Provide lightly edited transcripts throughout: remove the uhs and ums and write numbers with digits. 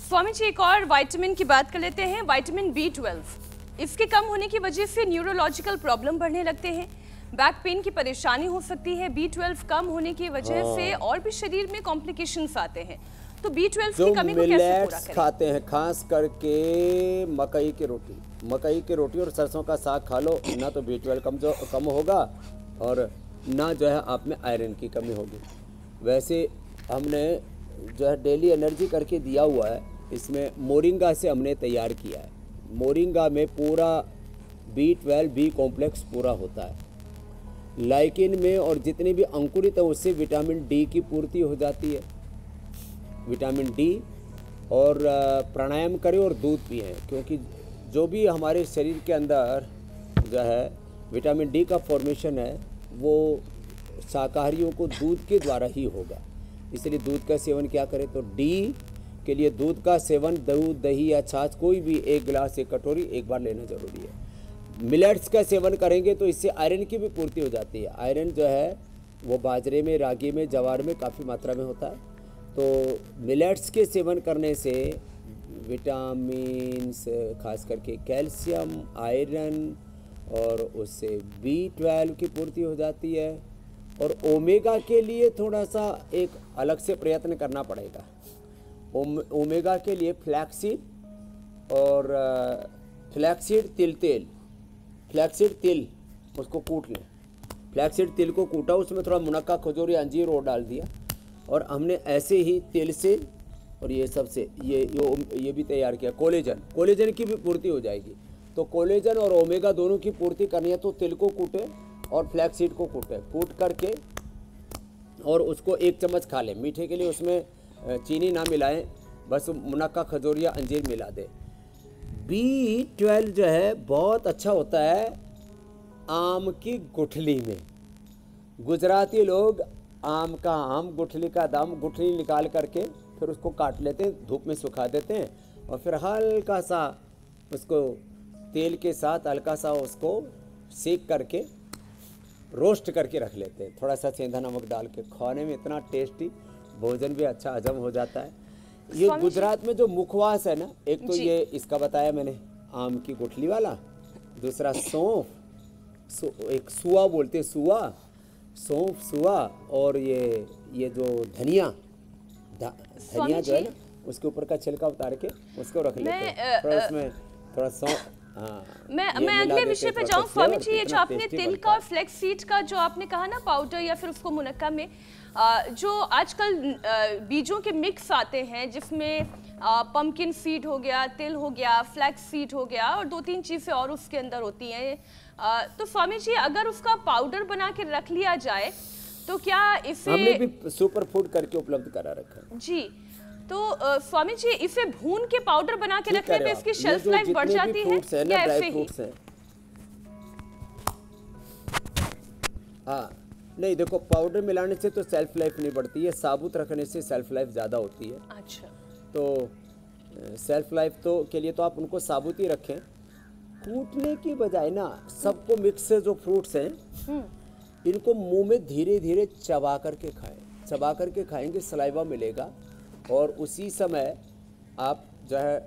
स्वामी जी, एक और विटामिन की बात कर लेते हैं। विटामिन B12, इसके कम होने की वजह से न्यूरोलॉजिकल प्रॉब्लम बढ़ने लगते हैं, बैक पेन की परेशानी हो सकती है। B12 कम होने की वजह से और भी शरीर में कॉम्प्लिकेशंस आते हैं। तो B12 की कमी को कैसे पूरा करें? खाते हैं, खास करके मकई की रोटी और सरसों का साग खा लो ना, तो B12 कम होगा और ना जो है आप में आयरन की कमी होगी। वैसे हमने जो है डेली एनर्जी करके दिया हुआ है, इसमें मोरिंगा से हमने तैयार किया है। मोरिंगा में पूरा B12 B कॉम्प्लेक्स पूरा होता है। लाइकिन में और जितने भी अंकुरित है उससे विटामिन डी की पूर्ति हो जाती है। विटामिन डी और प्राणायाम करें और दूध पिएं, क्योंकि जो भी हमारे शरीर के अंदर जो है विटामिन डी का फॉर्मेशन है वो शाकाहारियों को दूध के द्वारा ही होगा। इसलिए दूध का सेवन क्या करें, तो डी के लिए दूध का सेवन, दूध, दही या छाछ कोई भी 1 गिलास 1 कटोरी एक बार लेना जरूरी है। मिलेट्स का सेवन करेंगे तो इससे आयरन की भी पूर्ति हो जाती है। आयरन जो है वो बाजरे में, रागी में, जवार में काफ़ी मात्रा में होता है। तो मिलेट्स के सेवन करने से विटामिन्स, खास करके कैल्शियम, आयरन और उससे B12 की पूर्ति हो जाती है। और ओमेगा के लिए थोड़ा सा एक अलग से प्रयत्न करना पड़ेगा। ओमेगा के लिए फ्लैक्सीड और फ्लैक्सीड तिल उसको कूट लें। फ्लैक्सीड तिल को कूटा, उसमें थोड़ा मुनक्का, खजूर या अंजीर और डाल दिया और हमने ऐसे ही तिल से और ये सब से ये भी तैयार किया। कोलेजन की भी पूर्ति हो जाएगी। तो कोलेजन और ओमेगा दोनों की पूर्ति करनी है तो तिल को कूटे और फ्लैक्सीड को कूट करके और उसको 1 चम्मच खा लें। मीठे के लिए उसमें चीनी ना मिलाएं, बस मुनक्का, खजूर या अंजीर मिला दें। B12 जो है बहुत अच्छा होता है आम की गुठली में। गुजराती लोग आम गुठली का दाम, गुठली निकाल करके फिर उसको काट लेते हैं, धूप में सुखा देते हैं और फिर हल्का सा उसको तेल के साथ हल्का सा उसको सेक करके रोस्ट करके रख लेते हैं, थोड़ा सा सेंधा नमक डाल के। खाने में इतना टेस्टी, भोजन भी अच्छा हजम हो जाता है। ये गुजरात में जो मुखवास है ना, एक तो ये इसका बताया मैंने, आम की गुठली वाला, दूसरा सौंफ, एक सुआ बोलते हैं, सौंफ, सुआ, और ये जो धनिया जो है ना, उसके ऊपर का छिलका उतार के उसको रख लेते हैं, थोड़ा उसमें थोड़ा सौंफ। मैं अगले विषय पे जाऊं। स्वामी जी, ये जो आपने तिल का और फ्लेक्स सीड का जो आपने कहा ना पाउडर या फिर उसको मुनक्का में, जो आजकल बीजों के मिक्स आते हैं जिसमें पम्पकिन सीड हो गया, तिल हो गया, फ्लैक्स सीड हो गया और 2-3 चीजें और उसके अंदर होती हैं, तो स्वामी जी अगर उसका पाउडर बना के रख लिया जाए तो क्या इसे, हमने भी सुपर फूड करके उपलब्ध करा रखा है जी, तो स्वामी जी इसे भून के पाउडर बना के रखने पे इसकी शेल्फ लाइफ बढ़ जाती है या ऐसे ही? हाँ, नहीं, देखो, पाउडर मिलाने से तो सेल्फ लाइफ नहीं बढ़ती है, साबुत रखने से सेल्फ लाइफ ज़्यादा होती है। अच्छा, तो सेल्फ लाइफ तो के लिए तो आप उनको साबुत ही रखें। कूटने की बजाय ना सबको मिक्स से जो फ्रूट्स हैं इनको मुंह में धीरे धीरे चबा करके खाएं। चबा करके खाएंगे, सलाइवा मिलेगा और उसी समय आप जो है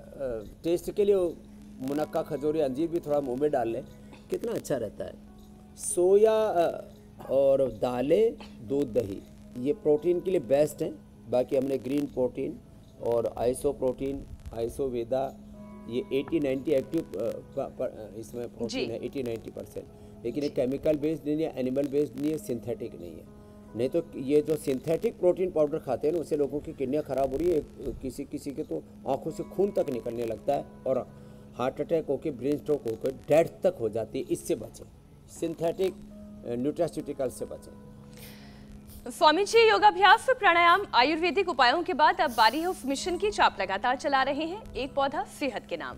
टेस्ट के लिए मुनक्का, खजूर या अंजीर भी थोड़ा मुंह में डाल लें, कितना अच्छा रहता है। सोया और दालें, दूध, दही, ये प्रोटीन के लिए बेस्ट हैं। बाकी हमने ग्रीन प्रोटीन और आइसो प्रोटीन, आइसोवेदा, ये 80-90 एक्टिव इसमें प्रोटीन है, 80-90%। लेकिन ये केमिकल बेस्ड नहीं है, एनिमल बेस्ड नहीं है, सिंथेटिक नहीं है। नहीं तो ये जो सिंथेटिक प्रोटीन पाउडर खाते हैं ना, उससे लोगों की किडनियाँ ख़राब हो रही है, किसी के तो आँखों से खून तक निकलने लगता है और हार्ट अटैक होकर, ब्रेन स्ट्रोक होकर डेथ तक हो जाती है। इससे बचें, सिंथेटिक न्यूट्रास्यूटिकल से बचें। स्वामी जी, योगाभ्यास, प्राणायाम, आयुर्वेदिक उपायों के बाद अब बारी है उस मिशन की जो आप लगातार चला रहे हैं, एक पौधा सेहत के नाम।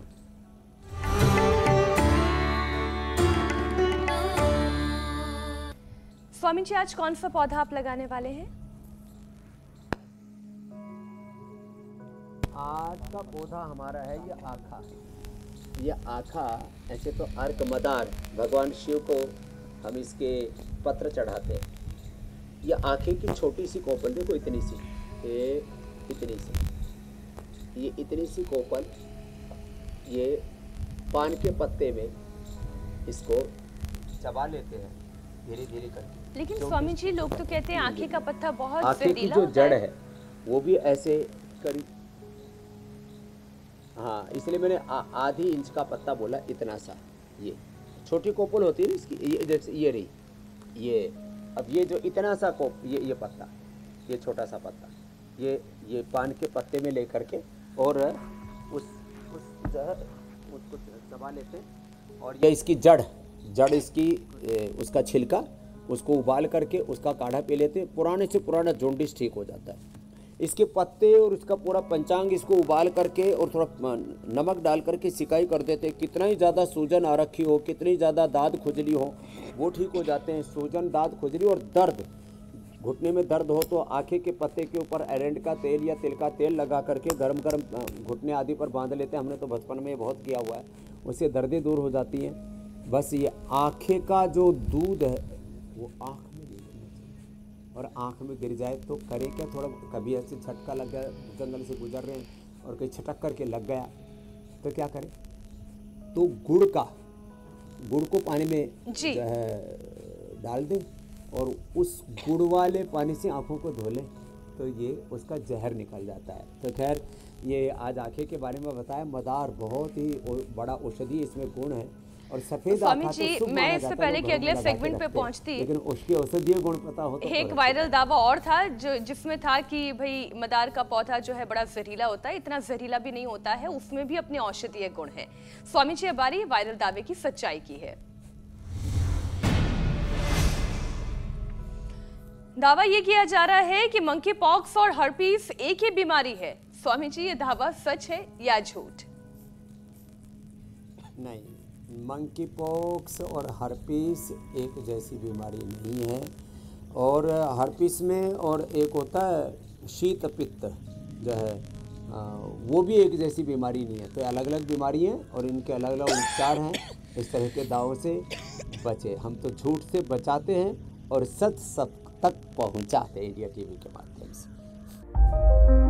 स्वामी जी, आज कौन सा पौधा आप लगाने वाले हैं? आज का पौधा हमारा है ये आखा। ये आखा ऐसे तो अर्क मदार, भगवान शिव को हम इसके पत्र चढ़ाते हैं। ये आँखें की छोटी सी कोपल, देखो इतनी सी, इतनी सी, ये इतनी सी कोपल, ये पान के पत्ते में इसको चबा लेते हैं धीरे धीरे करके। लेकिन स्वामी जी लोग तो कहते हैं आंखें का पत्ता बहुत आंखें की जहरीला जो होता जड़ है वो भी ऐसे करीब, हाँ इसलिए मैंने आधी इंच का पत्ता बोला, इतना सा। ये छोटी कोपल होती है इसकी, ये जैसे ये रही, ये अब ये जो इतना सा ये पत्ता, ये छोटा सा पत्ता, ये पान के पत्ते में लेकर के और उस उसको दबा लेते हैं। और ये इसकी जड़ इसकी उसका छिलका, उसको उबाल करके उसका काढ़ा पी लेते हैं। पुराने से पुराना जॉन्डिस ठीक हो जाता है। इसके पत्ते और इसका पूरा पंचांग इसको उबाल करके और थोड़ा नमक डाल करके सिकाई कर देते हैं। कितना ही ज़्यादा सूजन आ रखी हो, कितनी ज़्यादा दाद खुजली हो, वो ठीक हो जाते हैं। सूजन, दाद खुजली और दर्द, घुटने में दर्द हो तो आँखें के पत्ते के ऊपर एरेंड का तेल या तिल का तेल लगा करके गरम घुटने आदि पर बांध लेते हैं। हमने तो बचपन में बहुत किया हुआ है, उससे दर्दें दूर हो जाती हैं। बस ये आँखें का जो दूध है वो आँख में गिर जाना चाहिए, और आँख में गिर जाए तो करे क्या, थोड़ा कभी ऐसे झटका लग गया, जंगल से गुजर रहे हैं और कहीं छटक करके लग गया तो क्या करें, तो गुड़ को पानी में जो है डाल दें और उस गुड़ वाले पानी से आँखों को धो लें तो ये उसका जहर निकल जाता है। तो खैर ये आज आँखें के बारे में बताया। मदार बहुत ही बड़ा औषधि इसमें गुण है। और सफ़ेद स्वामी जी, मैं इससे पहले कि अगले सेगमेंट पे पहुंचती, लेकिन उसके औषधीय गुण पता हो तो एक वायरल दावा और था जिसमें था कि भाई मदार का पौधा जो है बड़ा जहरीला होता है। इतना जहरीला भी नहीं होता है, उसमें भी अपने औषधीय गुण है। स्वामी जी, अब बारी वायरल दावे की सच्चाई की है। दावा ये किया जा रहा है कि मंकी पॉक्स और हर्पीस एक ही बीमारी है। स्वामी जी, ये दावा सच है या झूठ? नहीं, मंकी पॉक्स और हर्पीस एक जैसी बीमारी नहीं है। और हर्पीस में और एक होता है शीत पित्त जो है वो भी एक जैसी बीमारी नहीं है। तो अलग अलग बीमारी हैं और इनके अलग अलग उपचार हैं। इस तरह के दावों से बचे। हम तो झूठ से बचाते हैं और सच सब तक पहुंचाते हैं इंडिया टीवी के माध्यम से।